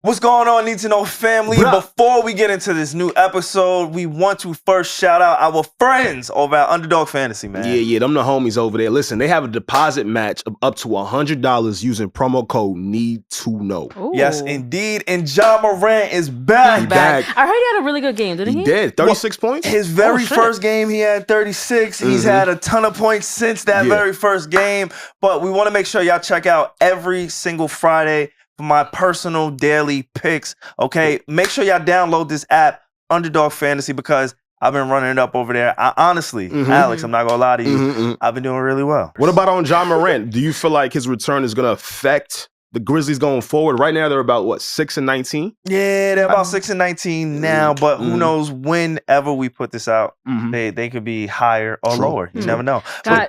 What's going on, Need to Know family? Before we get into this new episode, we want to first shout out our friends over at Underdog Fantasy, man. Yeah, them the homies over there. Listen, they have a deposit match of up to $100 using promo code NEED2KNOW. Ooh. Yes, indeed. And Ja Morant is back. He's back. I heard he had a really good game, didn't he? He did. 36 points? His very first game, he had 36. He's had a ton of points since that very first game. But we want to make sure y'all check out every single Friday for my personal daily picks, okay? Make sure y'all download this app, Underdog Fantasy, because I've been running it up over there. Honestly, Alex, I'm not going to lie to you, I've been doing really well. What about on Ja Morant? Do you feel like his return is going to affect the Grizzlies going forward? Right now, they're about, 6-19? Yeah, they're about 6-19 now, but who knows whenever we put this out, they could be higher or lower. You never know.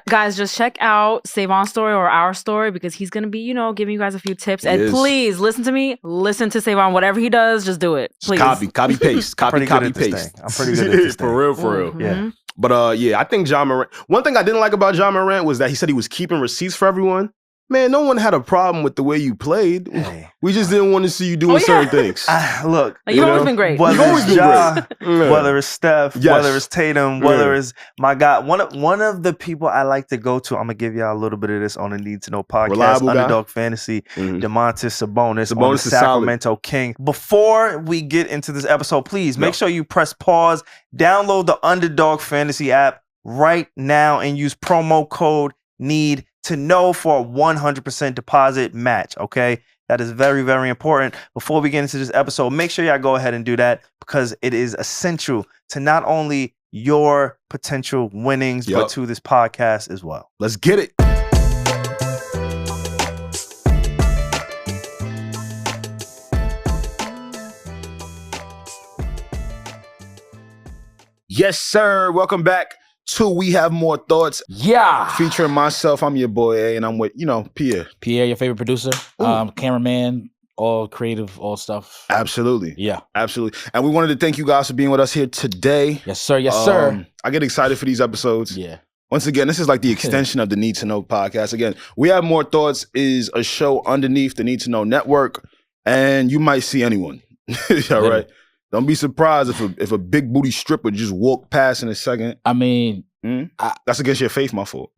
Guys, just check out SaVon's story or our story because he's going to be, giving you guys a few tips. And please, listen to me. Listen to SaVon. Whatever he does, just do it. Please. Copy, paste. Copy, paste. I'm pretty good at this thing. For real. Yeah. But I think Ja Morant, one thing I didn't like about Ja Morant was that he said he was keeping receipts for everyone. Man, no one had a problem with the way you played. Hey. We just didn't want to see you doing certain things. Look, you've always been great. Whether it's Ja, whether it's Steph, whether it's Tatum, whether it's my guy. One of the people I like to go to, I'm going to give y'all a little bit of this on the Need to Know podcast, Reliable Underdog guy. Fantasy, Domantas Sabonis on the Sacramento Kings. Before we get into this episode, please make sure you press pause, download the Underdog Fantasy app right now, and use promo code NEED to know for a 100% deposit match, okay? That is very, very important. Before we get into this episode, make sure y'all go ahead and do that because it is essential to not only your potential winnings, but to this podcast as well. Let's get it. Yes, sir. Welcome back to We Have More Thoughts. Yeah. Featuring myself. I'm your boy A, and I'm with, Pierre. Pierre, your favorite producer, cameraman, all creative, all stuff. Absolutely. Yeah. Absolutely. And we wanted to thank you guys for being with us here today. Yes, sir. Yes, sir. I get excited for these episodes. Yeah. Once again, this is like the extension of the Need to Know podcast. Again, We Have More Thoughts is a show underneath the Need to Know network, and you might see anyone. All right. Don't be surprised if a big booty stripper just walked past in a second. I mean, that's against your faith, my fault.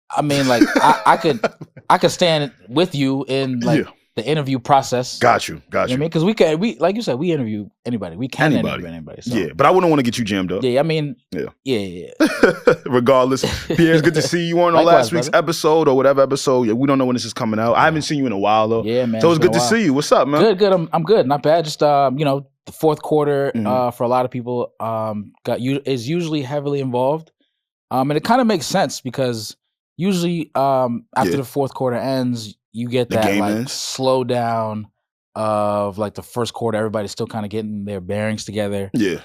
I mean, like I could stand with you in the interview process. Got you. You know what I mean, because we like you said, we interview anybody. We can interview anybody. So. Yeah, but I wouldn't want to get you jammed up. Yeah, I mean, yeah. Regardless, Pierre, it's good to see you on last week's episode or whatever episode. Yeah, we don't know when this is coming out. I haven't seen you in a while though. Yeah, man. So it's good to see you. What's up, man? Good. I'm good. Not bad. Just the fourth quarter for a lot of people is usually heavily involved, and it kind of makes sense because usually after the fourth quarter ends, you get that slow down of like the first quarter. Everybody's still kind of getting their bearings together. Yeah.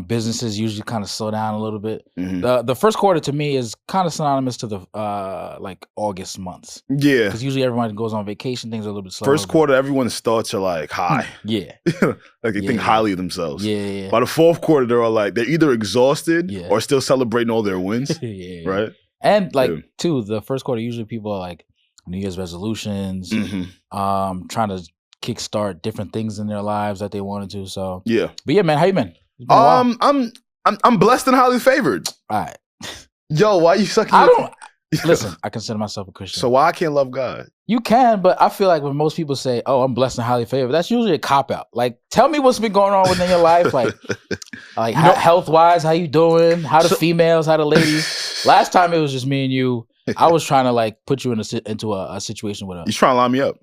Businesses usually kind of slow down a little bit. The first quarter to me is kind of synonymous to the like August months. Yeah, because usually everyone goes on vacation. Things are a little bit slower. First quarter, everyone's thoughts are like high. Yeah, like they think highly of themselves. Yeah. By the fourth quarter, they're all like they're either exhausted or still celebrating all their wins. Right. And like too, the first quarter usually people are like New Year's resolutions, trying to kickstart different things in their lives that they wanted to. So but yeah, man, how you been? I'm blessed and highly favored. All right. Yo, why you sucking? Listen, I consider myself a Christian. So why I can't love God? You can, but I feel like when most people say, "Oh, I'm blessed and highly favored," that's usually a cop out. Like, tell me what's been going on within your life, like health wise, how you doing? How the females, how the ladies? Last time it was just me and you. I was trying to like put you into a situation with You trying to line me up?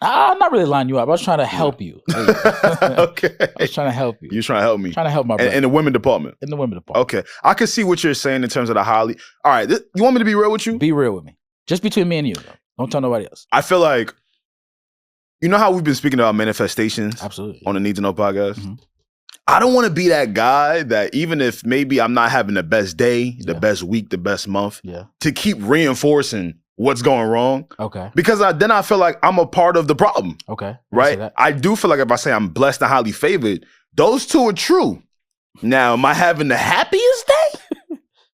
I'm not really lining you up. I was trying to help you. Okay. I was trying to help you. You're trying to help me. Trying to help my brother. In the women department. In the women department. Okay. I can see what you're saying in terms of the highly. All right. You want me to be real with you? Be real with me. Just between me and you, though. Don't tell nobody else. I feel like, you know how we've been speaking about manifestations? Absolutely. On the Need to Know podcast? I don't want to be that guy that even if maybe I'm not having the best day, the best week, the best month, to keep reinforcing what's going wrong. Okay. Because then I feel like I'm a part of the problem. Okay. Right? I do feel like if I say I'm blessed and highly favored, those two are true. Now, am I having the happiest day?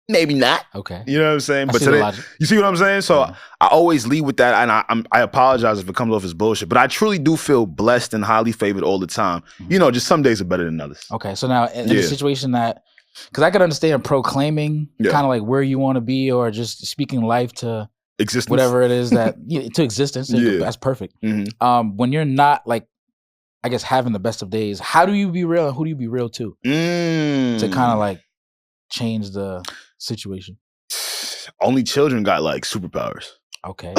maybe not. Okay. You know what I'm saying? But today, you see what I'm saying? So I always lead with that, and I apologize if it comes off as bullshit, but I truly do feel blessed and highly favored all the time. You know, just some days are better than others. Okay, so now in the situation that, because I could understand proclaiming kind of like where you want to be, or just speaking life to existence, whatever it is that to existence. That's perfect. When you're not like, I guess, having the best of days, how do you be real and who do you be real to? To kind of like change the situation. Only children got like superpowers. Okay.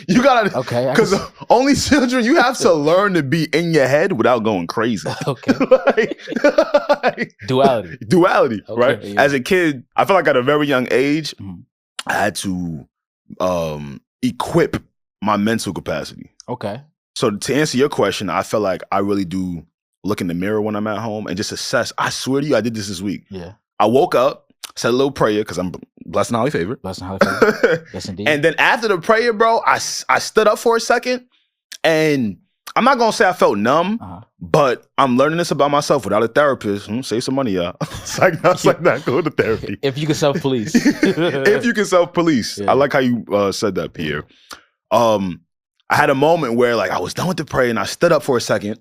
You gotta, okay, because only children, you have to learn to be in your head without going crazy. Okay. Duality, okay, right? Yeah. As a kid, I feel like at a very young age, I had to equip my mental capacity. Okay. So to answer your question, I feel like I really do look in the mirror when I'm at home and just assess. I swear to you, I did this week. Yeah. I woke up, said a little prayer because I'm blessed and highly favored. Blessed and highly favored. Yes, indeed. And then after the prayer, bro, I stood up for a second, and I'm not gonna say I felt numb, but I'm learning this about myself without a therapist. Save some money, y'all. It's like not go to therapy. If you can self-police. If you can self-police. Yeah. I like how you said that, Pierre. I had a moment where like I was done with the prayer and I stood up for a second,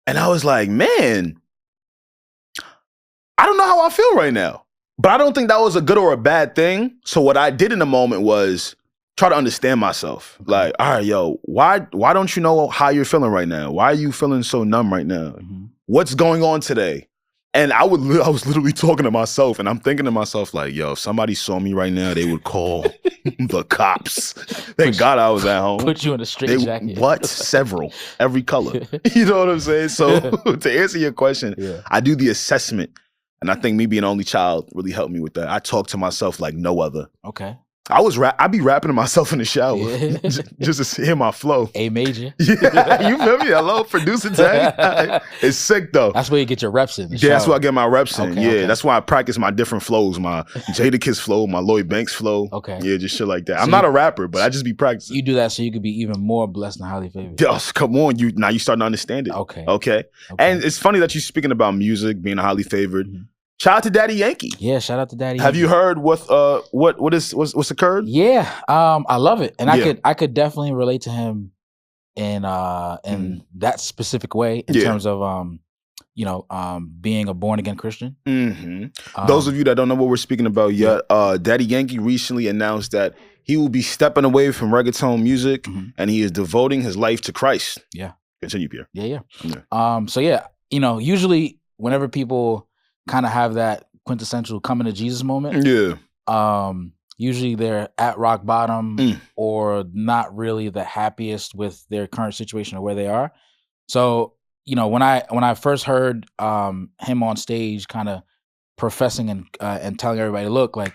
and I was like, man, I don't know how I feel right now. But I don't think that was a good or a bad thing. So what I did in the moment was try to understand myself. Like, all right, yo, why don't you know how you're feeling right now? Why are you feeling so numb right now? What's going on today? And I was literally talking to myself, and I'm thinking to myself, like, yo, if somebody saw me right now, they would call the cops. Thank God I was at home. Put you in a straight jacket. What? Several. Every color. You know what I'm saying? So to answer your question, I do the assessment. And I think me being an only child really helped me with that. I talk to myself like no other. Okay. I be rapping to myself in the shower just to hear my flow. A major. Yeah, you feel me? Hello, producer tag. It's sick though. That's where you get your reps in. Yeah, that's where I get my reps in. Okay. That's why I practice my different flows, my Jadakiss flow, my Lloyd Banks flow. Okay. Yeah, just shit like that. So I'm not a rapper, but I just be practicing. You do that so you could be even more blessed and highly favored. Yes, come on. Now you starting to understand it. Okay. And it's funny that you're speaking about music, being highly favored. Shout out to Daddy Yankee. Yeah, shout out to Daddy. Have you heard what's occurred? Yeah, I love it, and I could definitely relate to him in that specific way in terms of being a born again Christian. Those of you that don't know what we're speaking about yet, Daddy Yankee recently announced that he will be stepping away from reggaeton music and he is devoting his life to Christ. Yeah, continue, Pierre. Yeah. So usually whenever people kind of have that quintessential coming to Jesus moment. Usually they're at rock bottom or not really the happiest with their current situation or where they are. So, when I first heard him on stage kind of professing and telling everybody, look, like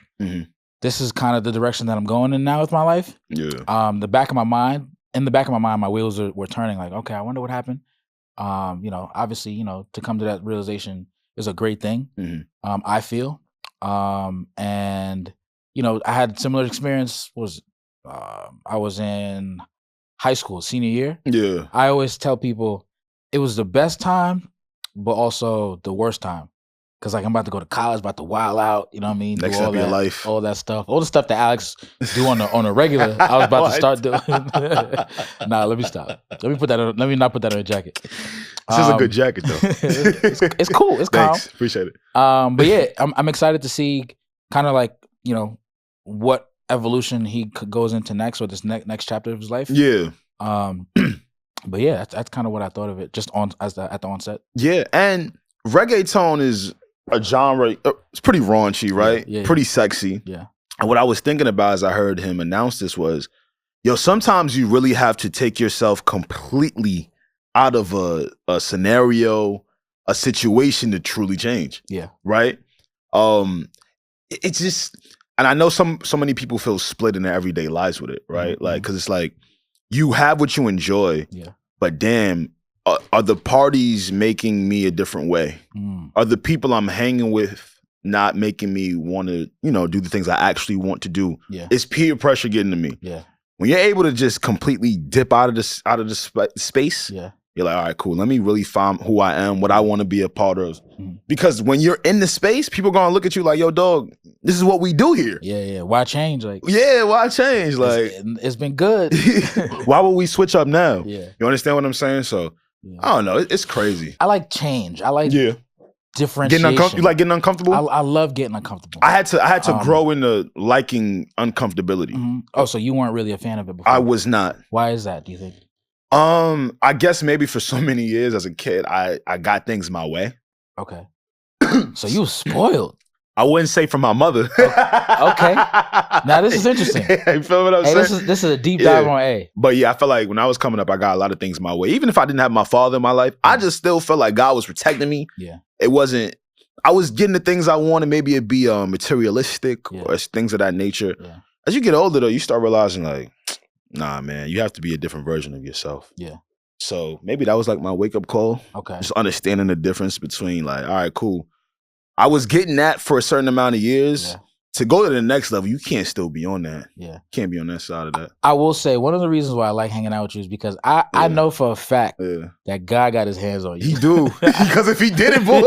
this is kind of the direction that I'm going in now with my life. In the back of my mind, my wheels were turning like, okay, I wonder what happened. Obviously, to come to that realization is a great thing. I feel, and I had similar experience. I was in high school, senior year. Yeah, I always tell people it was the best time, but also the worst time, because like I'm about to go to college, about to wild out. You know what I mean? Next step of your life, all that stuff, all the stuff that Alex do on a regular. I was about to start doing. Nah, let me stop. Let me not put that on a jacket. This is a good jacket, though. it's cool. It's calm. Thanks. Appreciate it. But yeah, I'm excited to see kind of like, what evolution he goes into next, or this next chapter of his life. Yeah. But yeah, that's kind of what I thought of it just at the onset. Yeah, and reggaeton is a genre. It's pretty raunchy, right? Yeah. Pretty sexy. Yeah. And what I was thinking about as I heard him announce this was, sometimes you really have to take yourself completely out of a scenario, a situation to truly change. Yeah. Right? It's just, and I know so many people feel split in their everyday lives with it, right? Like, because it's like, you have what you enjoy, but damn, are the parties making me a different way? Are the people I'm hanging with not making me want to, do the things I actually want to do? Yeah. It's peer pressure getting to me. Yeah. When you're able to just completely dip out of the space, you're like, all right, cool. Let me really find who I am, what I want to be a part of. Because when you're in the space, people gonna look at you like, yo, dog, this is what we do here. Yeah. Why change? Like, yeah, why change? Like, it's been good. why would we switch up now? Yeah. You understand what I'm saying? So, I don't know. It's crazy. I like change. I like differentiation. Getting uncomfortable. You like getting uncomfortable? I love getting uncomfortable. I had to grow into liking uncomfortability. Mm-hmm. Oh, so you weren't really a fan of it before? I was not. Why is that, do you think? I guess maybe for so many years as a kid, I got things my way. Okay. So you was spoiled. I wouldn't say from my mother. Okay. Now this is interesting. You feel what I'm saying? This is a deep dive on A. But yeah, I feel like when I was coming up, I got a lot of things my way. Even if I didn't have my father in my life, I just still felt like God was protecting me. Yeah. It wasn't, I was getting the things I wanted. Maybe it'd be materialistic or things of that nature. Yeah. As you get older though, you start realizing like, nah, man, you have to be a different version of yourself. Yeah. So maybe that was like my wake up call. Okay. Just understanding the difference between like, all right, cool. I was getting that for a certain amount of years. Yeah. To go to the next level, you can't still be on that. Yeah. Can't be on that side of that. I will say one of the reasons why I like hanging out with you is because I know for a fact that God got his hands on you. He do. Because if he didn't, boy,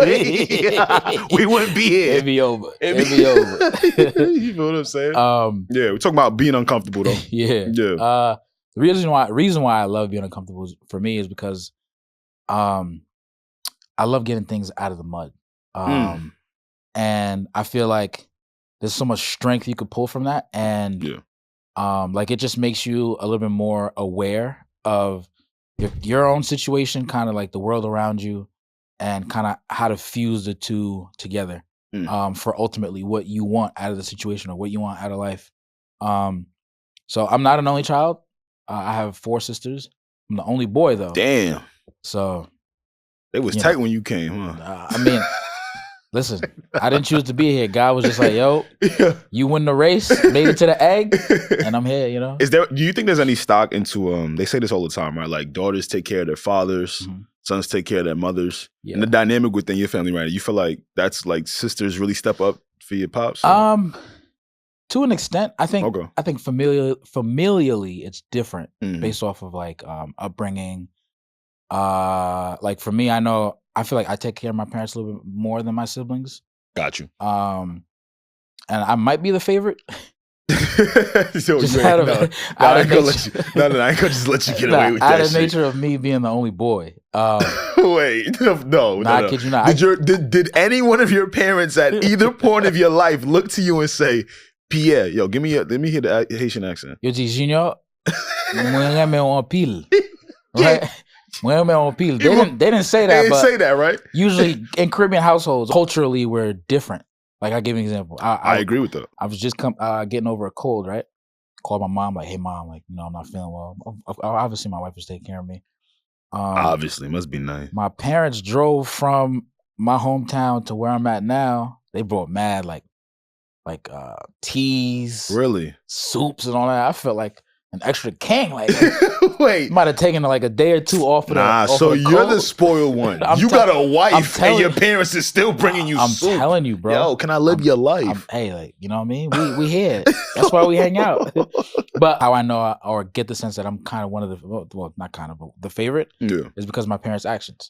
we wouldn't be here. It'd be over. It'd be over. You know what I'm saying? Yeah, we're talking about being uncomfortable though. Yeah. Yeah. The reason why I love being uncomfortable for me is because I love getting things out of the mud. And I feel like there's so much strength you could pull from that. And like it just makes you a little bit more aware of your own situation, kind of like the world around you, and kind of how to fuse the two together for ultimately what you want out of the situation or what you want out of life. So I'm not an only child. I have 4 sisters. I'm the only boy though. Damn. So it was tight when you came, huh? I mean, listen, I didn't choose to be here. God was just like, yo, you win the race, made it to the egg, and I'm here, you know? Do you think there's any stock into, they say this all the time, right? Like daughters take care of their fathers, sons take care of their mothers. Yeah. And the dynamic within your family, right? You feel like that's like sisters really step up for your pops? Or? To an extent, I think familially it's different based off of like upbringing. Like for me, I feel like I take care of my parents a little bit more than my siblings. Got you. And I might be the favorite. I ain't gonna just let you get away with that. Out of nature of me being the only boy. Wait, no. I kid you not. Did any one of your parents at either point of your life look to you and say, Pierre, yo, let me hear the Haitian accent. Yo, Junior, right? They didn't say that. They didn't say that, right? Usually in Caribbean households, culturally, we're different. Like, I'll give you an example. I agree with that. I was just getting over a cold, right? Called my mom, like, hey, mom, like, I'm not feeling well. Obviously, my wife was taking care of me. Obviously, must be nice. My parents drove from my hometown to where I'm at now. They brought mad, like teas, really, soups and all that. I felt like an extra king. Like, wait, might have taken like a day or two off of the. So you're the spoiled one. You got a wife, and your parents is still bringing you. I'm soup. Telling you, bro. Yo, can I live your life? Hey, like, you know what I mean? We here. That's why we hang out. But how I know or get the sense that I'm kind of one of the not kind of, but the favorite is because of my parents' actions.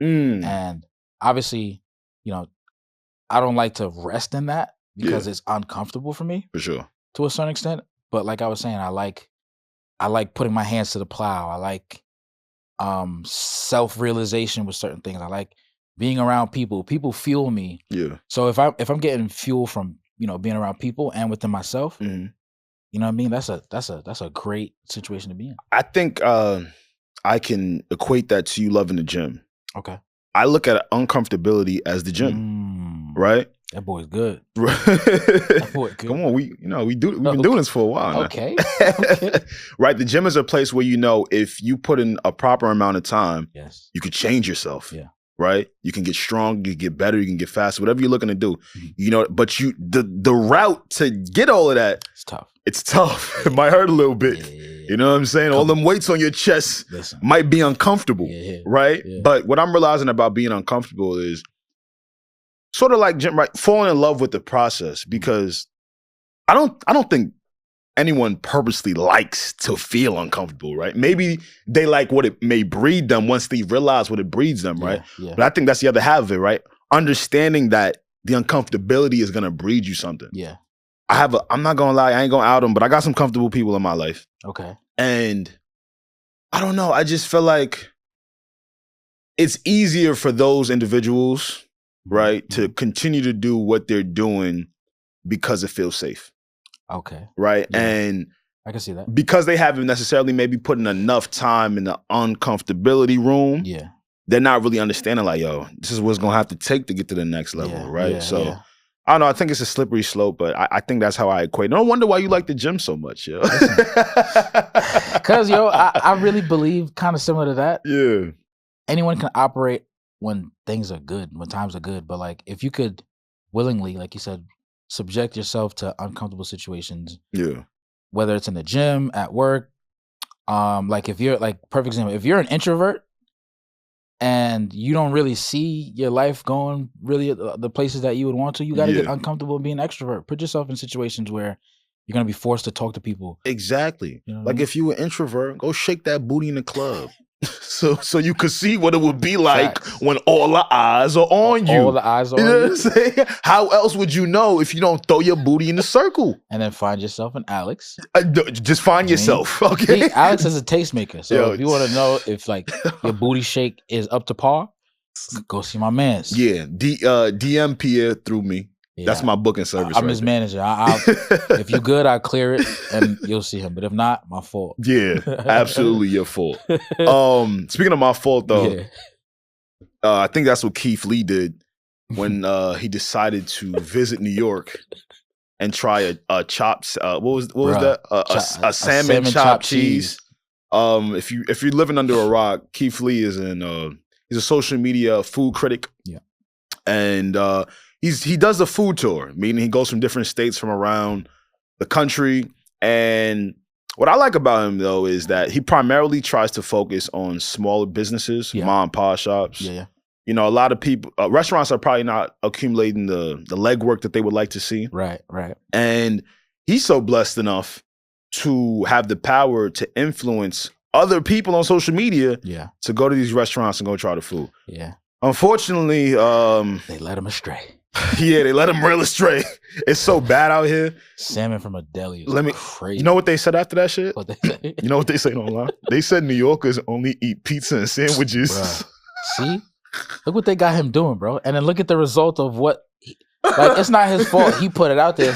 And obviously, I don't like to rest in that. Because it's uncomfortable for me. For sure. To a certain extent. But like I was saying, I like putting my hands to the plow. I like self-realization with certain things. I like being around people. People fuel me. Yeah. So if I'm getting fuel from, being around people and within myself, you know what I mean? That's a great situation to be in. I think I can equate that to you loving the gym. Okay. I look at uncomfortability as the gym. Right? That boy's good. That boy good. Come on, we've been doing this for a while now. Okay. Right, the gym is a place where if you put in a proper amount of time, you could change yourself. Yeah. Right? You can get strong, you can get better, you can get faster, whatever you're looking to do. But the route to get all of that, it's tough. It might hurt a little bit. Yeah. You know what I'm saying? All them weights on your chest might be uncomfortable. Right? Yeah. But what I'm realizing about being uncomfortable is sort of like gym, right? Falling in love with the process, because I don't think anyone purposely likes to feel uncomfortable, right? Maybe they like what it may breed them once they realize what it breeds them, right? Yeah. But I think that's the other half of it, right? understanding that the uncomfortability is gonna breed you something. Yeah. I'm not gonna lie, I ain't gonna out them, but I got some comfortable people in my life. Okay. And I don't know, I just feel like it's easier for those individuals, right, to continue to do what they're doing because it feels safe. Okay. Right? Yeah. And I can see that. Because they haven't necessarily maybe put in enough time in the uncomfortability room, Yeah. they're not really understanding like, yo, this is what's gonna have to take to get to the next level, right? Yeah, so yeah. I don't know, I think it's a slippery slope, but I think that's how I equate. No wonder why you like the gym so much, yo. Because, yo, I really believe kind of similar to that. Yeah. Anyone can operate when things are good, when times are good. But like, if you could willingly, like you said, subject yourself to uncomfortable situations. Yeah. Whether it's in the gym, at work, like if you're like perfect example, if you're an introvert and you don't really see your life going really the places that you would want to, you got to get uncomfortable being an extrovert. Put yourself in situations where you're gonna be forced to talk to people. Exactly. You know what like I mean? If you were an introvert, go shake that booty in the club. So you could see what it would be like when all the eyes are on you. All the eyes are on you. Know you. What I'm saying? How else would you know if you don't throw your booty in the circle? And then find yourself an Alex. Just find yourself, okay? See, Alex is a tastemaker. So if you want to know if like your booty shake is up to par, go see my mans. Yeah, DM Pierre through me. Yeah. That's my booking service. I'm his manager. If you good, I'll clear it and you'll see him. But if not, my fault. Yeah, absolutely your fault. Speaking of my fault though, I think that's what Keith Lee did when he decided to visit New York and try a chops. What was that? A salmon chopped cheese. If you're living under a rock, Keith Lee is he's a social media food critic. Yeah, and he does a food tour, meaning he goes from different states from around the country. And what I like about him, though, is that he primarily tries to focus on smaller businesses, mom and pop shops. Yeah. You know, a lot of people, restaurants are probably not accumulating the legwork that they would like to see. Right. And he's so blessed enough to have the power to influence other people on social media to go to these restaurants and go try the food. Yeah. Unfortunately, they led him astray. Yeah, they let him real astray. It's so bad out here. Salmon from a deli is crazy. You know what they said after that shit? What they say? You know what they say online? They said New Yorkers only eat pizza and sandwiches. Bruh. See? Look what they got him doing, bro. And then look at the result of what... Like, it's not his fault. He put it out there.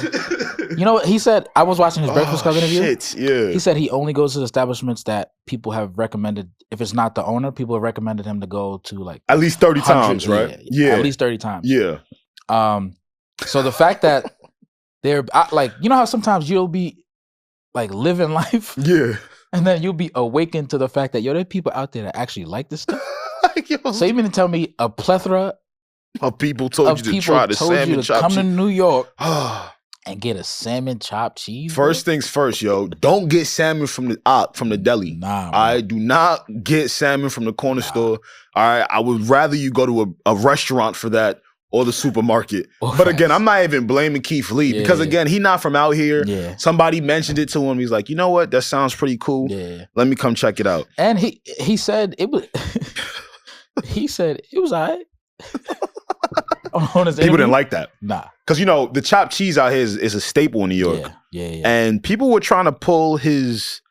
You know what he said? I was watching his Breakfast Club interview. Yeah. He said he only goes to the establishments that people have recommended. If it's not the owner, people have recommended him to go to like... At least 30 times, right? Yeah. At least 30 times. Yeah. So the fact that they're like, you know how sometimes you'll be like living life, and then you'll be awakened to the fact that there are people out there that actually like this stuff. So you mean to tell me a plethora of people told you to try the salmon chopped come cheese? to New York and get a salmon chopped cheese? First things first, yo. Don't get salmon from the deli. Nah, I do not get salmon from the corner store. All right, I would rather you go to a restaurant for that. Or the supermarket. But again, I'm not even blaming Keith Lee because again, he not from out here. Yeah. Somebody mentioned it to him. He's like, you know what? That sounds pretty cool. Yeah. Let me come check it out. And he said it was he said it was all right. People didn't like that. Nah. Because you know, the chopped cheese out here is a staple in New York. Yeah. And people were trying to pull his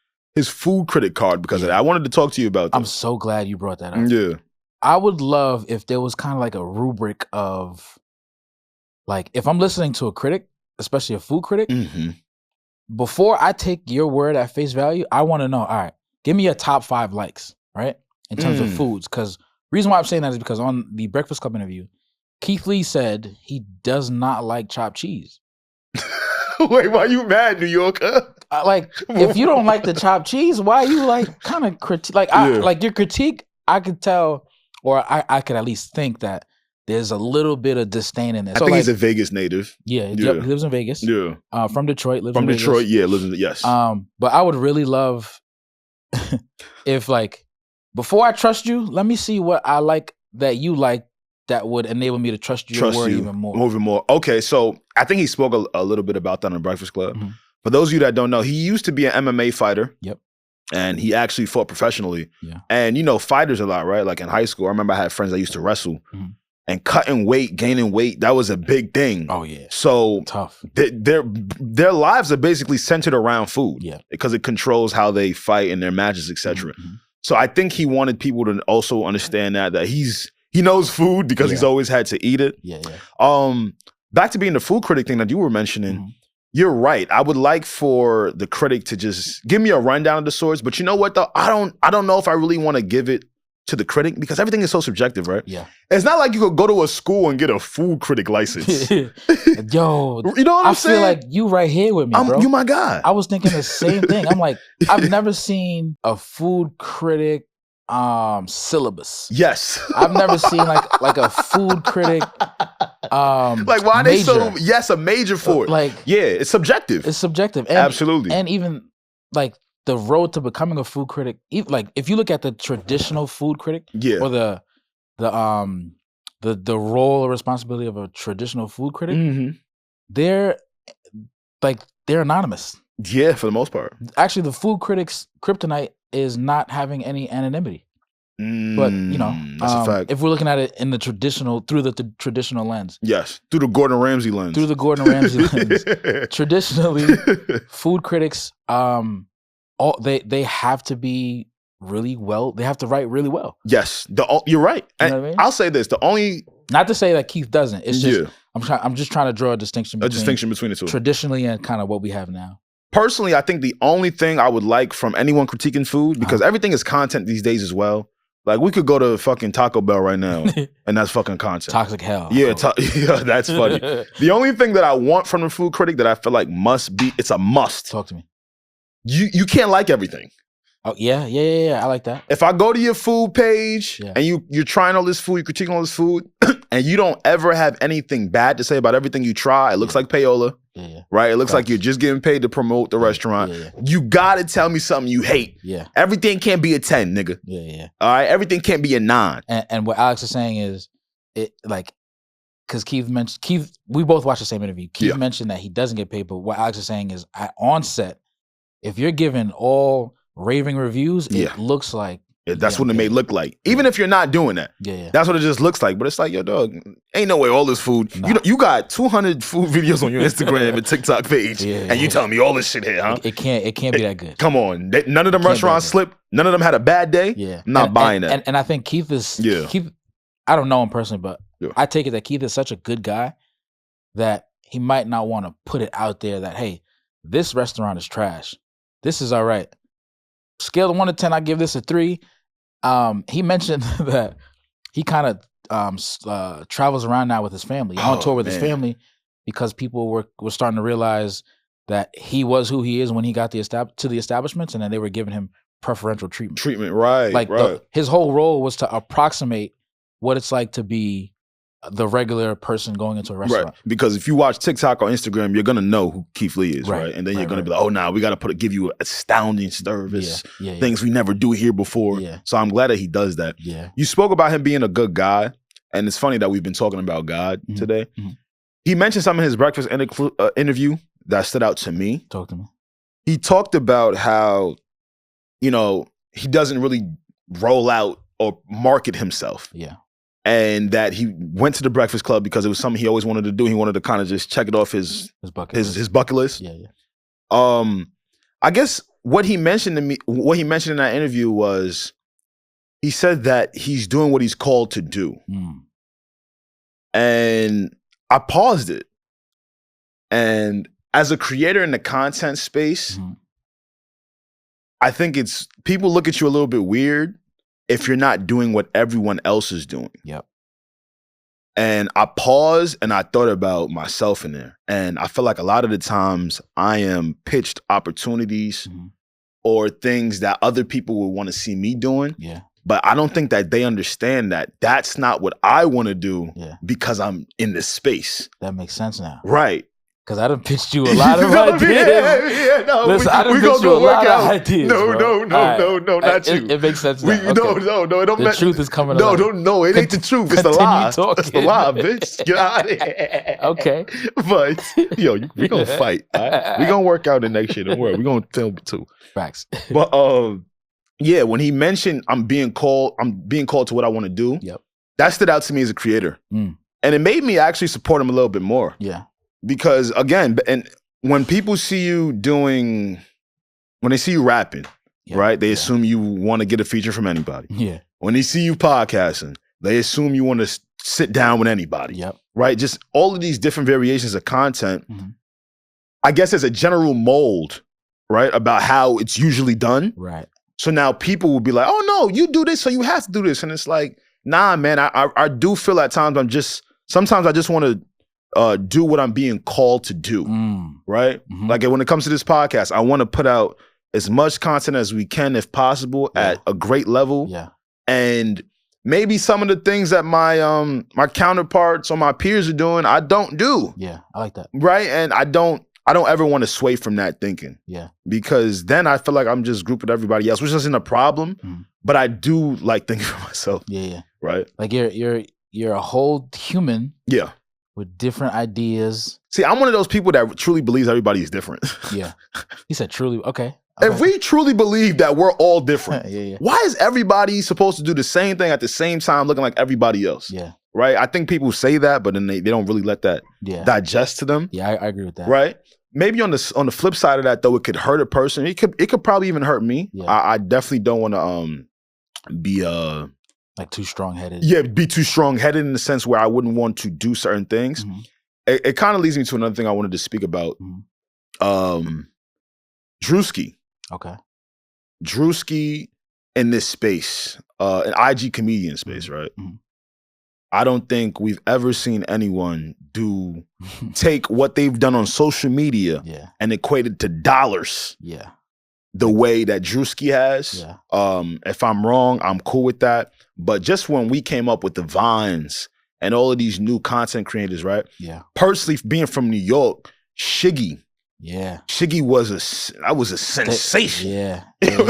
food critic card because of that. I wanted to talk to you about that. I'm so glad you brought that up. Yeah. I would love if there was kind of like a rubric of, like, if I'm listening to a critic, especially a food critic, before I take your word at face value, I want to know, all right, give me your top 5 likes, right? In terms of foods. Because reason why I'm saying that is because on the Breakfast Club interview, Keith Lee said he does not like chopped cheese. Wait, why are you mad, New Yorker? Like, if you don't like the chopped cheese, why are you like kind of like your critique, I could tell. Or I could at least think that there's a little bit of disdain in there. I think he's a Vegas native. Yeah, he lives in Vegas. Yeah. From Detroit. Lives from in Detroit, Vegas. lives in yes. But I would really love if, like, before I trust you, let me see what I like that you like that would enable me to trust your word even more. Okay, so I think he spoke a little bit about that on Breakfast Club. Mm-hmm. For those of you that don't know, he used to be an MMA fighter. Yep. And he actually fought professionally. Yeah. And, you know, fighters a lot, right? Like in high school, I remember I had friends that used to wrestle. Mm-hmm. and cutting weight, gaining weight, that was a big thing. Oh yeah. So Tough. Their lives are basically centered around food. Yeah. Because it controls how they fight in their matches, etc. Mm-hmm. So I think he wanted people to also understand that he knows food because he's always had to eat it. Yeah. Back to being the food critic thing that you were mentioning. Mm-hmm. You're right. I would like for the critic to just give me a rundown of the source. But you know what though? I don't know if I really want to give it to the critic because everything is so subjective, right? Yeah. It's not like you could go to a school and get a food critic license. Yo, you know what I'm saying? I feel like you right here with me, bro. You my guy. I was thinking the same thing. I'm like, I've never seen a food critic syllabus. Yes. I've never seen like a food critic like why they so a major for it. Like yeah, it's subjective. It's subjective. And, absolutely. And even like the road to becoming a food critic, like if you look at the traditional food critic or the role or responsibility of a traditional food critic, they're anonymous. Yeah, for the most part. Actually, the food critic's kryptonite is not having any anonymity. But you know, that's a fact. If we're looking at it in the traditional through the traditional lens, yes, through the Gordon Ramsay lens, traditionally, food critics, they have to be really well. They have to write really well. Yes, you're right. You know what I mean? I'll say this: the only not to say that Keith doesn't. It's just I'm just trying to draw a distinction between between the two, traditionally and kind of what we have now. Personally, I think the only thing I would like from anyone critiquing food, because everything is content these days as well. Like we could go to fucking Taco Bell right now, and that's fucking content. Toxic hell. Yeah, yeah, that's funny. The only thing that I want from the food critic that I feel like must be, it's a must. Talk to me. You can't like everything. Oh yeah. I like that. If I go to your food page and you're trying all this food, you're critiquing all this food, and you don't ever have anything bad to say about everything you try, it looks like payola. Yeah. Right? It looks like you're just getting paid to promote the restaurant. Yeah. You gotta tell me something you hate. Yeah. Everything can't be a 10, nigga. Yeah. All right? Everything can't be a 9. And what Alex is saying is, it like, because Keith, we both watched the same interview. Keith mentioned that he doesn't get paid, but what Alex is saying is, on set, if you're giving all raving reviews, it looks like that's what it may look like. Even if you're not doing that. Yeah. That's what it just looks like. But it's like, yo, dog, ain't no way all this food. Nah. You got 200 food videos on your Instagram and TikTok page, and you telling me all this shit here, huh? It can't be that good. Come on. None of them restaurants slipped. None of them had a bad day. Yeah. I'm not buying that. And I think Keith is Keith, I don't know him personally, but I take it that Keith is such a good guy that he might not want to put it out there that, hey, this restaurant is trash. This is all right. Scale of 1 to 10, I give this a 3. He mentioned that he kind of travels around now with his family, on tour with his family, because people were starting to realize that he was who he is when he got to the establishments, and then they were giving him preferential treatment. Right. Like his whole role was to approximate what it's like to be the regular person going into a restaurant. Right. Because if you watch TikTok or Instagram, you're gonna know who Keith Lee is, right? And then you're gonna be like, oh, nah, we gotta give you astounding service, things we never do here before. Yeah. So I'm glad that he does that. Yeah. You spoke about him being a good guy, and it's funny that we've been talking about God today. Mm-hmm. He mentioned something in his breakfast interview that stood out to me. Talk to me. He talked about how, he doesn't really roll out or market himself. Yeah. And that he went to the Breakfast Club because it was something he always wanted to do. He wanted to kind of just check it off his bucket list. Yeah. I guess what he mentioned in that interview was, he said that he's doing what he's called to do. And I paused it. And as a creator in the content space, I think people look at you a little bit weird if you're not doing what everyone else is doing. Yep. And I paused and I thought about myself in there. And I feel like a lot of the times I am pitched opportunities or things that other people would want to see me doing. Yeah. But I don't think that they understand that that's not what I want to do because I'm in this space. That makes sense now. Right. Because I done pitched you a lot of ideas. No, listen, I done pitched you a lot of ideas. No, not you. It makes sense now. Okay. No, it don't. The truth is coming out. No, it ain't the truth. It's the lie. Talking. It's the lie, bitch. Get out of here. Okay. But, we gonna fight. Right? We gonna work out the next year. Don't worry. We gonna tell me too. Facts. But, when he mentioned I'm being called to what I want to do. Yep. that stood out to me as a creator. And it made me actually support him a little bit more. Yeah. Because again, and when people see you when they see you rapping, right, they assume you want to get a feature from anybody. Yeah. When they see you podcasting, they assume you want to sit down with anybody. Yep. Right? Just all of these different variations of content. I guess there's a general mold, right, about how it's usually done. Right. So now people will be like, oh no, you do this, so you have to do this. And it's like, nah, man, I do feel at times sometimes I just want to do what I'm being called to do, right? Like when it comes to this podcast, I want to put out as much content as we can, if possible, at a great level. Yeah. And maybe some of the things that my my counterparts or my peers are doing, I don't do. Yeah, I like that. Right? And I don't ever want to sway from that thinking. Yeah. Because then I feel like I'm just grouping everybody else, which isn't a problem. But I do like thinking for myself. Yeah. Right? Like you're a whole human. Yeah. With different ideas. See, I'm one of those people that truly believes everybody is different. Yeah. He said truly. Okay. If we truly believe that we're all different, why is everybody supposed to do the same thing at the same time looking like everybody else? Yeah. Right? I think people say that, but then they don't really let that digest to them. Yeah, I agree with that. Right? Maybe on the flip side of that, though, it could hurt a person. It could probably even hurt me. Yeah. I definitely don't want to be like too strong-headed. Yeah, be too strong-headed in the sense where I wouldn't want to do certain things. It kind of leads me to another thing I wanted to speak about. Druski. Okay. Druski in this space, an IG comedian space, right? I don't think we've ever seen anyone take what they've done on social media and equate it to dollars. Yeah. The way that Druski has. Yeah. If I'm wrong, I'm cool with that. But just when we came up with the Vines and all of these new content creators, right? Yeah. Personally, being from New York, Shiggy. Yeah. Shiggy was a sensation. Yeah.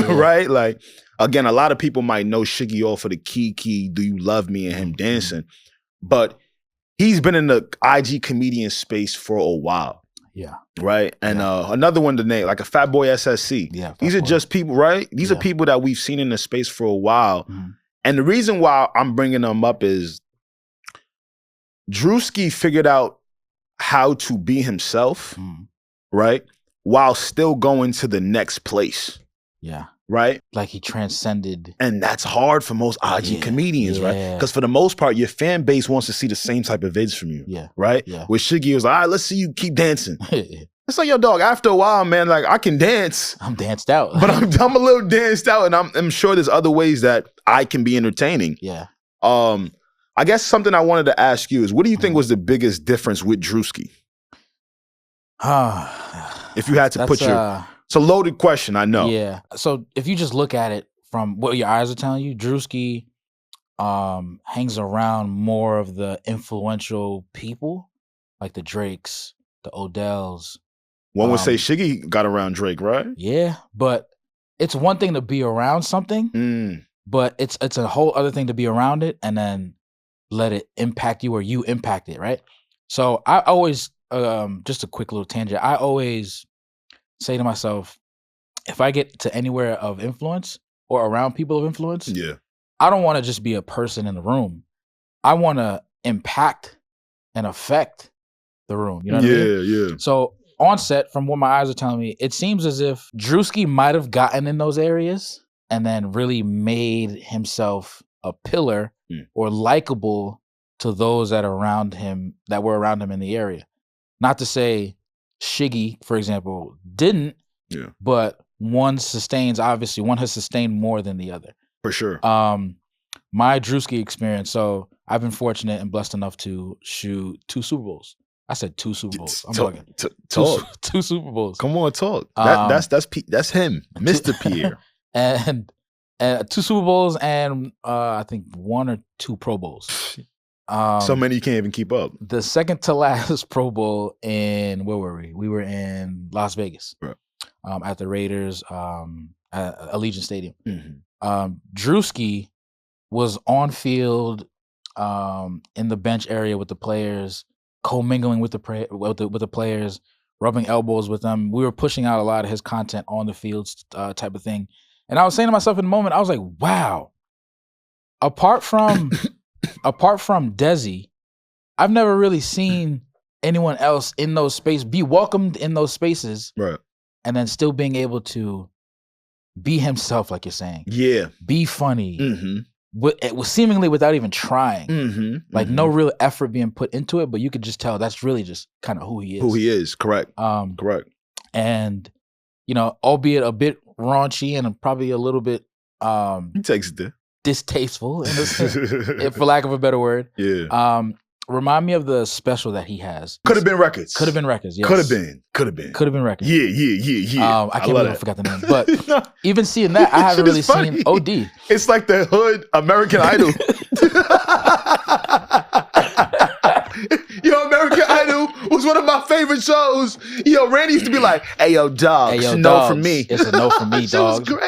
Right? Like, again, a lot of people might know Shiggy off for the Kiki, Do You Love Me, and him dancing. But he's been in the IG comedian space for a while. Yeah. Right? And another one to name, like a Fat Boy SSC. Yeah. These are just people, right? These are people that we've seen in the space for a while. And the reason why I'm bringing them up is Druski figured out how to be himself, right? While still going to the next place. Yeah. Right? Like he transcended. And that's hard for most IG comedians, right? Because for the most part, your fan base wants to see the same type of vids from you. Yeah. Right? Yeah. With Shiggy, it was like, all right, let's see you keep dancing. It's like, yo, dog, after a while, man, like I can dance. I'm danced out. But I'm a little danced out, and I'm sure there's other ways that I can be entertaining. Yeah. I guess something I wanted to ask you is, what do you think was the biggest difference with Druski? If you had to put it's a loaded question, I know. Yeah. So if you just look at it from what your eyes are telling you, Druski hangs around more of the influential people, like the Drakes, the Odells. One would say Shiggy got around Drake, right? Yeah, but it's one thing to be around something, but it's a whole other thing to be around it and then let it impact you or you impact it, right? So I always, just a quick little tangent, I always say to myself, if I get to anywhere of influence or around people of influence, I don't want to just be a person in the room. I want to impact and affect the room. You know what I mean? Yeah. So on set, from what my eyes are telling me, it seems as if Druski might have gotten in those areas and then really made himself a pillar or likable to those that were around him in the area. Not to say Shiggy, for example, didn't, but one has sustained more than the other. For sure. My Druski experience, so I've been fortunate and blessed enough to shoot 2 Super Bowls. I said 2 Super Bowls. I'm talking. Talk. 2 Super Bowls. Come on, talk. That's him, Mr. Pierre. And 2 Super Bowls and I think 1 or 2 Pro Bowls. So many you can't even keep up. The second to last Pro Bowl in, where were we? We were in Las Vegas, right. At the Raiders at Allegiant Stadium. Druski was on field in the bench area with the players, co-mingling with the players, rubbing elbows with them. We were pushing out a lot of his content on the field type of thing. And I was saying to myself in the moment, I was like, wow, apart from apart from Desi, I've never really seen anyone else in those spaces be welcomed in those spaces, right? And then still being able to be himself, like you're saying. Yeah, be funny. It was seemingly without even trying. Like no real effort being put into it, but you could just tell that's really just kind of who he is. Who he is, correct. Correct. And albeit a bit raunchy and probably a little bit he takes it there. Distasteful, in a sense, for lack of a better word. Yeah. Remind me of the special that he has. Could have been records. Could have been records. Yes. Could have been. Could have been. Could have been records. Yeah. I can't believe I forgot the name. But even seeing that, I haven't really seen OD. It's like the hood American Idol. Yo, American Idol was one of my favorite shows. Yo, Randy used to be like, "Hey, yo, dog, it's a no from me." It's a no from me, dog. It was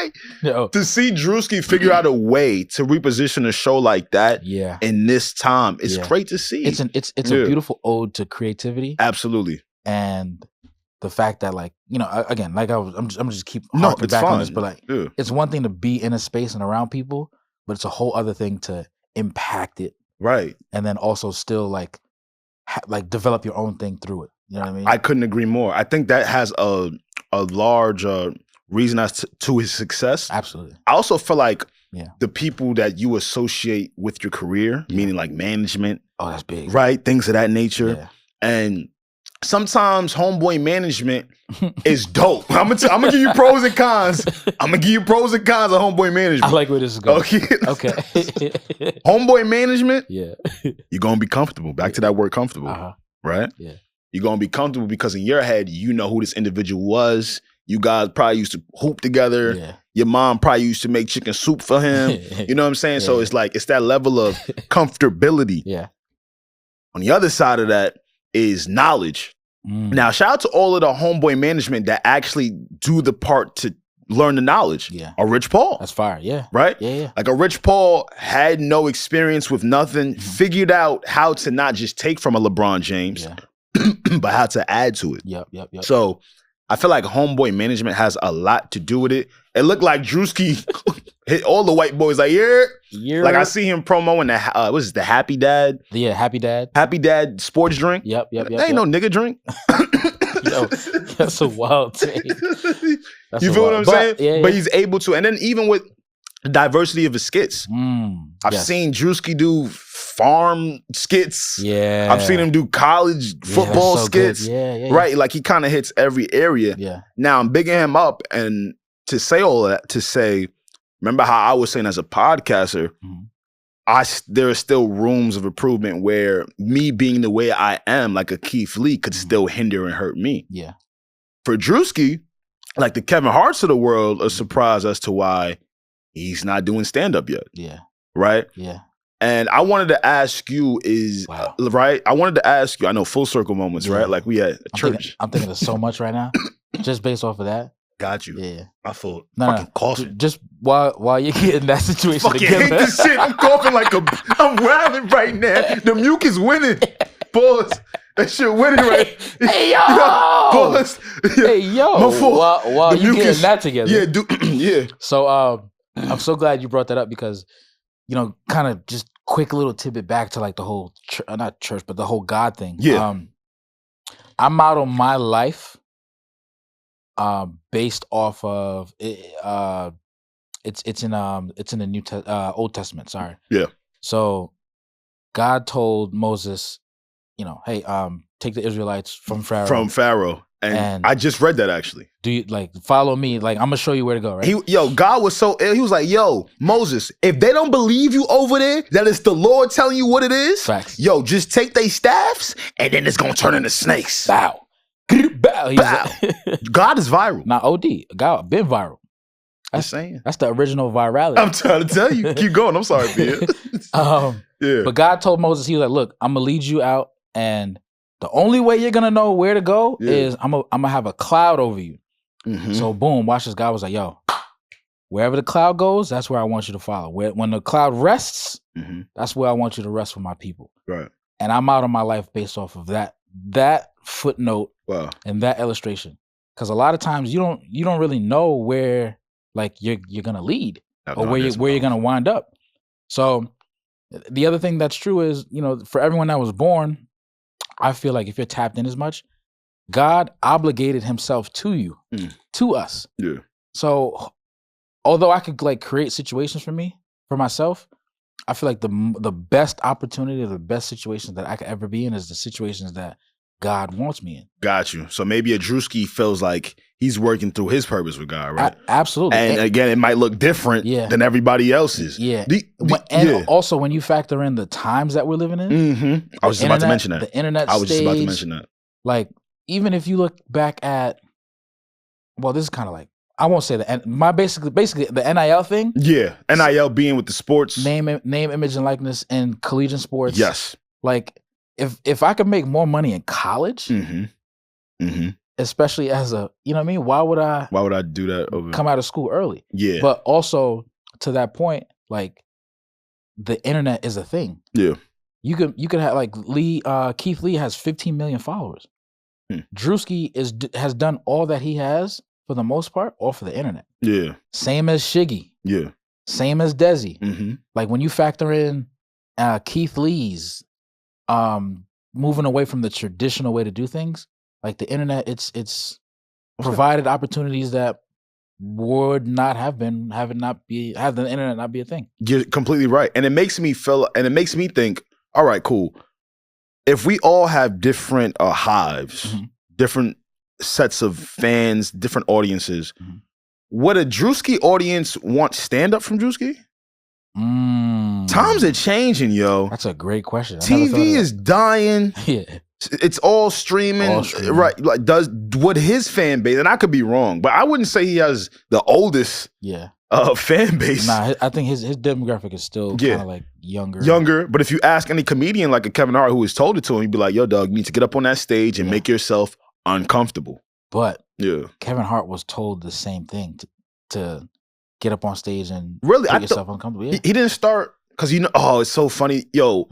great. To see Druski figure out a way to reposition a show like that in this time is great to see. It's a beautiful ode to creativity. Absolutely. And the fact that, like, again, like I'm just keep harping back on this, but like it's one thing to be in a space and around people, but it's a whole other thing to impact it. Right. And then also still like develop your own thing through it. You know what I mean? I couldn't agree more. I think that has a large reason as to his success. Absolutely. I also feel like the people that you associate with your career, meaning like management. Oh, that's big. Right? Things of that nature. Yeah. And sometimes homeboy management is dope. I'm gonna give you pros and cons. I'm gonna give you pros and cons of homeboy management. I like where this is going. Okay. Homeboy management, you're gonna be comfortable. Back to that word comfortable. Right? Yeah. You're gonna be comfortable because in your head, you know who this individual was. You guys probably used to hoop together. Yeah. Your mom probably used to make chicken soup for him. You know what I'm saying? So it's like, it's that level of comfortability. Yeah. On the other side of that is knowledge. Now, shout out to all of the homeboy management that actually do the part to learn the knowledge. Yeah. A Rich Paul. That's fire. Yeah. Right? Yeah. Like a Rich Paul had no experience with nothing, figured out how to not just take from a LeBron James, but how to add to it. Yep. So I feel like homeboy management has a lot to do with it. It looked like Druski hit all the white boys like, like I see him promoting the, what is it, the Happy Dad? Yeah, Happy Dad. Happy Dad sports drink. Yep. That ain't no nigga drink. Yo, that's a wild take. You feel what I'm saying? Yeah. But he's able to. And then even with the diversity of his skits, I've seen Druski do farm skits. Yeah. I've seen him do college football skits. Yeah. Right? Like he kind of hits every area. Yeah. Now I'm bigging him up, and to say all of that, to say, remember how I was saying as a podcaster, there are still rooms of improvement where me being the way I am, like a Keith Lee, could still hinder and hurt me. Yeah. For Druski, like the Kevin Harts of the world, are surprised as to why he's not doing stand-up yet. Yeah. Right? Yeah. And I wanted to ask you right? I wanted to ask you, I know full circle moments, right? Like we at a church. I'm thinking of so much right now, just based off of that. Got you. Yeah. I feel fucking coughing. Just while you get in that situation fucking hate this shit. I'm coughing like I'm wilding right now. The mucus winning. Pause. That shit winning right. Hey, yo. Pause. Hey, yo. While you getting that together. Yeah, yeah. So I'm so glad you brought that up because, kind of just quick little tidbit back to like the whole, not church, but the whole God thing. Yeah. I model my life based off of it's in the Old Testament. Sorry. Yeah. So God told Moses, hey, take the Israelites from Pharaoh. And I just read that actually. Do you follow me? Like I'm gonna show you where to go, right? God was so ill. He was like, yo, Moses, if they don't believe you over there, that it's the Lord telling you what it is. Facts. Yo, just take they staffs and then it's gonna turn into snakes. Bow. Bow. God is viral. Not OD. God been viral. That's the original virality. I'm trying to tell you. Keep going. I'm sorry, Pierre. Yeah. But God told Moses, he was like, look, I'm gonna lead you out, and the only way you're gonna know where to go is I'm gonna have a cloud over you. So boom, watch this. God was like, yo, wherever the cloud goes, that's where I want you to follow. When the cloud rests, that's where I want you to rest with my people. Right. And I'm out of my life based off of that footnote and that illustration. Because a lot of times you don't really know where like you're gonna lead or where you're gonna wind up. So The other thing that's true is, for everyone that was born, I feel like if you're tapped in as much, God obligated himself to you, to us. Yeah. So although I could like create situations for myself, I feel like the best opportunity, the best situations that I could ever be in is the situations that God wants me in. Got you. So maybe a Druski feels like he's working through his purpose with God, right? Absolutely. And again, it might look different than everybody else's. Yeah. Also, when you factor in the times that we're living in, I was just about to mention that. The internet I was just about to mention that. Like, even if you look back at, well, this is kind of like, I won't say basically the NIL thing. Yeah, NIL being with the sports. Name, image, and likeness in collegiate sports. Yes. Like, if I could make more money in college, especially as a, you know what I mean? Why would I do that come out of school early? Yeah. But also to that point, like, the internet is a thing. Yeah. You could have like Keith Lee has 15 million followers. Druski has done all that he has for the most part, all for the internet. Yeah. Same as Shiggy. Yeah. Same as Desi. Like, when you factor in Keith Lee's moving away from the traditional way to do things, like the internet, it's provided opportunities that would not have been have the internet not be a thing. You're completely right. And it makes me think, all right, cool. If we all have different hives, different sets of fans, different audiences, would a Druski audience want stand-up from Druski? Times are changing, yo. That's a great question. TV is dying. Yeah. It's all streaming. Right. Like, would his fan base, and I could be wrong, but I wouldn't say he has the oldest fan base. Nah, I think his demographic is still kind of like younger. Younger, but if you ask any comedian like a Kevin Hart who has told it to him, he'd be like, yo, dog, you need to get up on that stage and make yourself uncomfortable. But Kevin Hart was told the same thing to get up on stage and make yourself uncomfortable. Yeah. He didn't start, because it's so funny. Yo,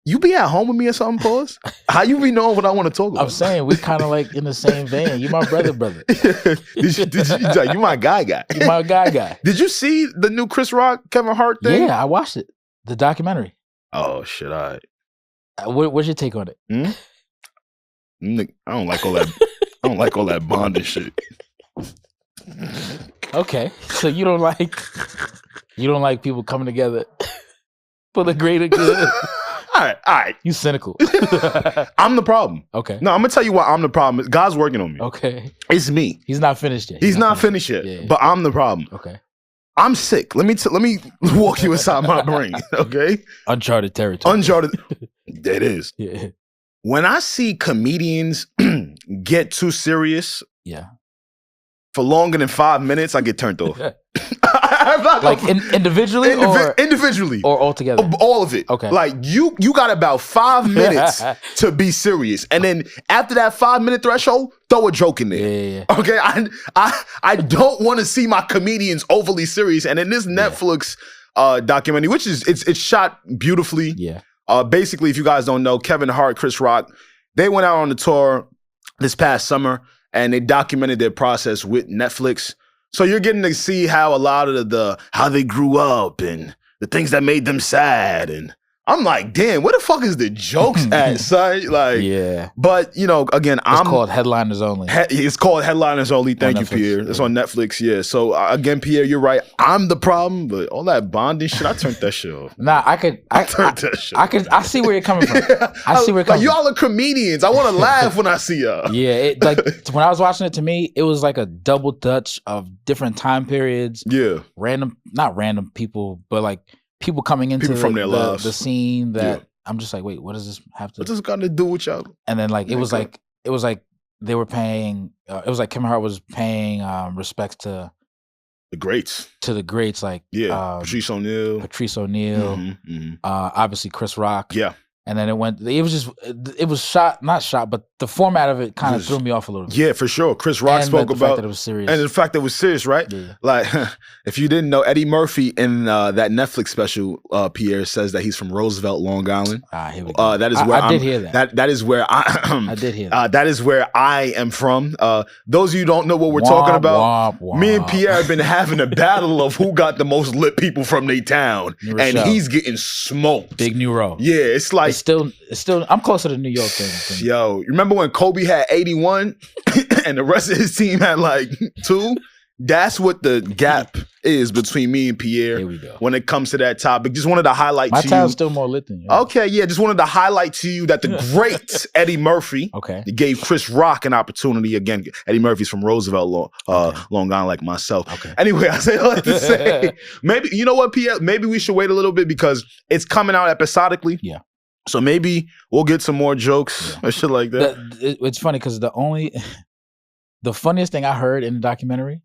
you be at home with me or something, pause? How you be knowing what I want to talk about? I'm saying we kind of like in the same vein. You my brother. You my guy. You my guy. Did you see the new Chris Rock, Kevin Hart thing? Yeah, I watched it. The documentary. Oh, shit, all right. What's your take on it? I don't like all that. I don't like all that bonding shit. Okay, so you don't like people coming together for the greater good. All right. You cynical. I'm the problem. Okay. No, I'm gonna tell you why I'm the problem. God's working on me. Okay. It's me. He's not finished yet. He's not finished yet. Yeah. But I'm the problem. Okay. I'm sick. Let me walk you inside my brain. Okay. Uncharted territory. It is. Yeah. When I see comedians get too serious, for longer than 5 minutes, I get turned off. Like individually or individually or all together? All of it. Okay. Like you got about 5 minutes to be serious, and then after that 5-minute threshold, throw a joke in there. Yeah. Okay. I don't want to see my comedians overly serious. And in this Netflix documentary, which is it's shot beautifully. Yeah. Basically, if you guys don't know, Kevin Hart, Chris Rock, they went out on the tour this past summer and they documented their process with Netflix. So you're getting to see how a lot of how they grew up and the things that made them sad. And I'm like, damn, where the fuck is the jokes at, son? Like, But again, it's called Headliners Only. It's called Headliners Only. Thank you, Pierre. It's on Netflix. Yeah. So again, Pierre, you're right. I'm the problem, but all that bonding shit, I turned that shit off. Nah, I turned that shit off. I see where you're coming from. I see where you're coming from. Y'all are comedians. I want to laugh when I see y'all. Yeah. When I was watching it, to me, it was like a double dutch of different time periods. Yeah. Not random people, but like people coming into from their lives. The scene that I'm just like, wait, what does this have to? What does this got to do with y'all? And then like it was like they were paying. It was like Kevin Hart was paying respects to the greats. Like Patrice O'Neal. Obviously Chris Rock. Yeah. And then it was not shot, but the format of it kind of threw me off a little bit. Yeah, for sure. Chris Rock spoke the about fact that it was serious. And the fact that it was serious, right? Yeah. Like, if you didn't know, Eddie Murphy in that Netflix special, Pierre, says that he's from Roosevelt, Long Island. Here we go. That is where I did hear that. That is where I did hear that. That is where I am from. Those of you who don't know what we're talking about, me and Pierre have been having a battle of who got the most lit people from their town. And he's getting smoked. Big New Row. Yeah, it's like... It's still, I'm closer to New York than Yo, you remember when Kobe had 81 and the rest of his team had like 2? That's what the gap is between me and Pierre. Here we go. When it comes to that topic. Just wanted to highlight My to you. My town's still more lit than you. Okay, yeah. Just wanted to highlight to you that the great Eddie Murphy gave Chris Rock an opportunity. Again, Eddie Murphy's from Roosevelt, Long Island, like myself. Okay. Anyway, I say all that to say, maybe, you know what, Pierre? Maybe we should wait a little bit because it's coming out episodically. Yeah. So maybe we'll get some more jokes or shit like that. It's funny because the funniest thing I heard in the documentary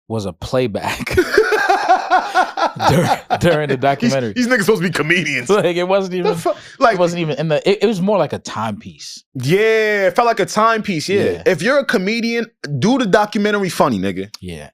was a playback during the documentary. These niggas supposed to be comedians. Like it wasn't even like it wasn't even in the. It was more like a timepiece. Yeah, it felt like a timepiece. Yeah. If you're a comedian, do the documentary funny, nigga. Yeah.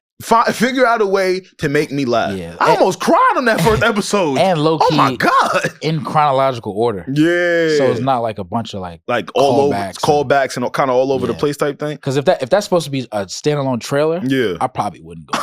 Figure out a way to make me laugh. Yeah. I almost cried on that first episode. And low key, oh my God, in chronological order. Yeah. So it's not like a bunch of like all callbacks and kind of all over the place type thing. Because if that's supposed to be a standalone trailer, I probably wouldn't go.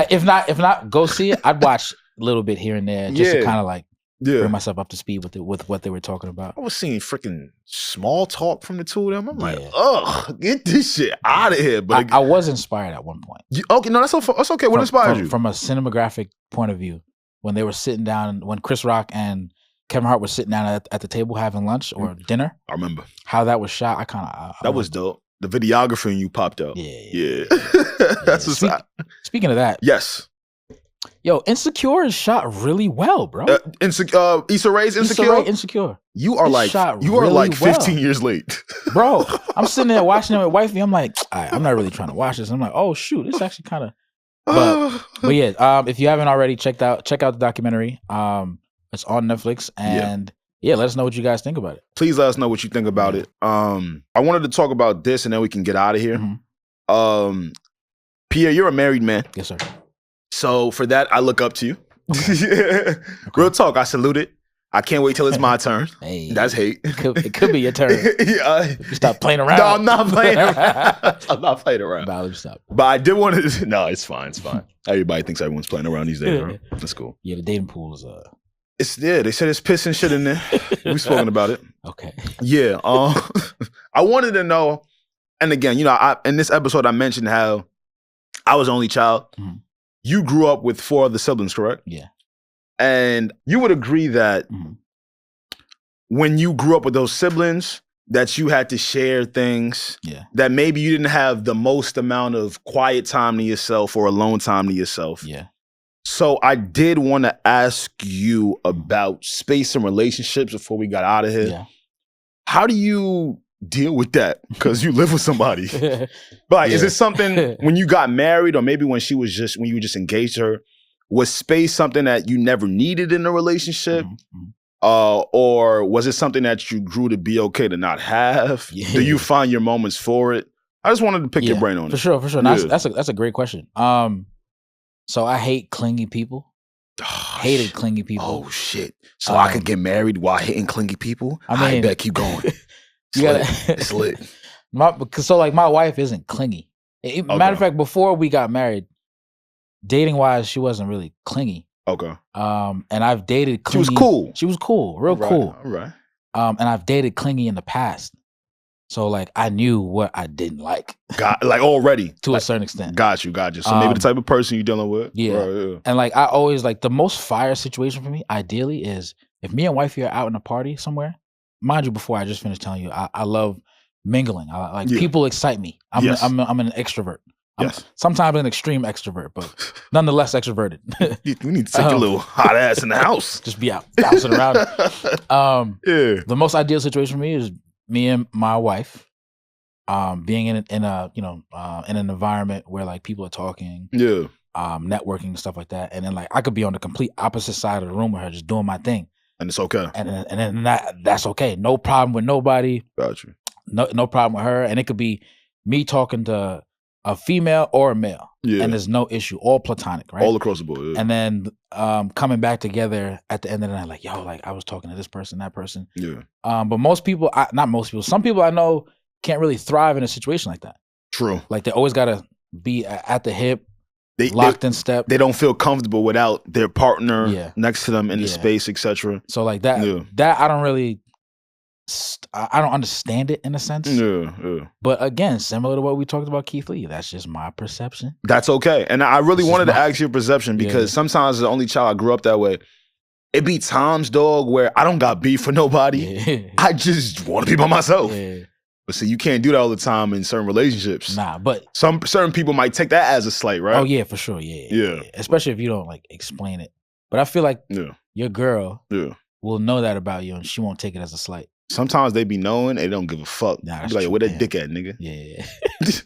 If not, go see it. I'd watch a little bit here and there just to kind of like bring myself up to speed with what they were talking about. I was seeing freaking small talk from the two of them. I'm like, ugh, get this shit out of here. But I was inspired at one point. Okay, no, that's okay. What inspired you? From a cinematographic point of view, when they were sitting down, when Chris Rock and Kevin Hart were sitting down at the table having lunch or dinner. I remember how that was shot. That was dope. The videographer and you popped up. Yeah. That's what's Speaking of that, yes. Yo, Insecure is shot really well, bro. Issa Rae's Insecure. Insecure. You are like 15 years late, bro. I'm sitting there watching it with wifey. I'm like, I'm not really trying to watch this. I'm like, oh shoot, it's actually kind of. But yeah, if you haven't already check out the documentary. It's on Netflix, and let us know what you guys think about it. Please let us know what you think about it. I wanted to talk about this, and then we can get out of here. Mm-hmm. Pierre, you're a married man. Yes, sir. So for that, I look up to you. Okay. Real talk, I salute it. I can't wait till it's my turn. Hey, that's hate. It could be your turn. You stop playing around. No, I'm not playing around. I'm not playing around. Stop. But I did want to. No, it's fine. It's fine. Everybody thinks everyone's playing around these days. Right? That's cool. Yeah, the dating pool is It's there. They said it's piss and shit in there. We've spoken about it. Okay. Yeah. I wanted to know, and again, in this episode, I mentioned how I was only child. Mm-hmm. You grew up with 4 other siblings, correct? Yeah. And you would agree that when you grew up with those siblings, that you had to share things that maybe you didn't have the most amount of quiet time to yourself or alone time to yourself. Yeah. So I did want to ask you about space and relationships before we got out of here. Yeah. How do you deal with that? Because you live with somebody. But is it something when you got married, or maybe when you were just engaged to her, was space something that you never needed in a relationship? Mm-hmm. Or was it something that you grew to be okay to not have? Yeah. Do you find your moments for it? I just wanted to pick your brain on it. For sure. No, that's a great question. So I hate clingy people. Hated clingy people. Oh shit! So I could get married while hating clingy people? I bet. Keep going. It's lit. My wife isn't clingy. Matter of fact, before we got married, dating wise, she wasn't really clingy. Okay. And I've dated clingy. She was cool. She was cool, real cool. All right. And I've dated clingy in the past. So I knew what I didn't like. Already. To a certain extent. Got you. So maybe the type of person you're dealing with. Yeah. Right, and I always the most fire situation for me, ideally, is if me and wifey are out in a party somewhere. Mind you, before I just finished telling you, I love mingling. People excite me. I'm an extrovert. Yes. Sometimes an extreme extrovert, but nonetheless extroverted. We need to take a little hot ass in the house. Just be out bouncing around. The most ideal situation for me is me and my wife being in an environment where people are talking. Yeah. networking and stuff like that. And then like I could be on the complete opposite side of the room with her, just doing my thing. And it's okay. And then that's okay. No problem with nobody. Got you. No problem with her. And it could be me talking to a female or a male. Yeah. And there's no issue. All platonic, right? All across the board. Yeah. And then coming back together at the end of the night, like, yo, like I was talking to this person, that person. Yeah. But most people, not most people, some people I know can't really thrive in a situation like that. True. Like they always gotta be at the hip, locked in step. They don't feel comfortable without their partner next to them in the space, etc. So like that, that I don't really, I don't understand it in a sense. Yeah. But again, similar to what we talked about Keith Lee, that's just my perception. That's okay. And I really wanted to ask your perception because sometimes as the only child I grew up that way. It be times, dog, where I don't got beef for nobody. Yeah. I just want to be by myself. Yeah. But see, you can't do that all the time in certain relationships. Nah, but certain people might take that as a slight, right? Oh yeah, for sure. Yeah. Especially if you don't like explain it. But I feel like your girl will know that about you and she won't take it as a slight. Sometimes they be knowing they don't give a fuck. Nah, be like, where that dick at, nigga? Yeah.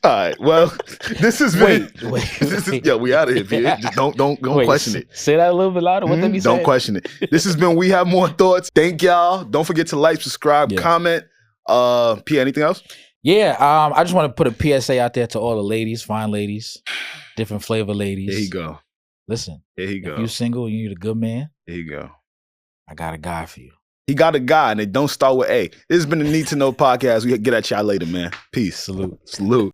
All right. Well, this has been. Wait. Yo, we out of here, Pierre. Just don't question it. Say that a little bit louder. What they be saying? Don't question it. This has been We Have More Thoughts. Thank y'all. Don't forget to like, subscribe, comment. Pierre, anything else? Yeah. I just want to put a PSA out there to all the ladies, fine ladies, different flavor ladies. There you go. Listen. There you go. If you single, you need a good man. There you go. I got a guy for you. He got a guy, and it don't start with A. This has been the Need to Know podcast. We get at y'all later, man. Peace. Salute. Salute.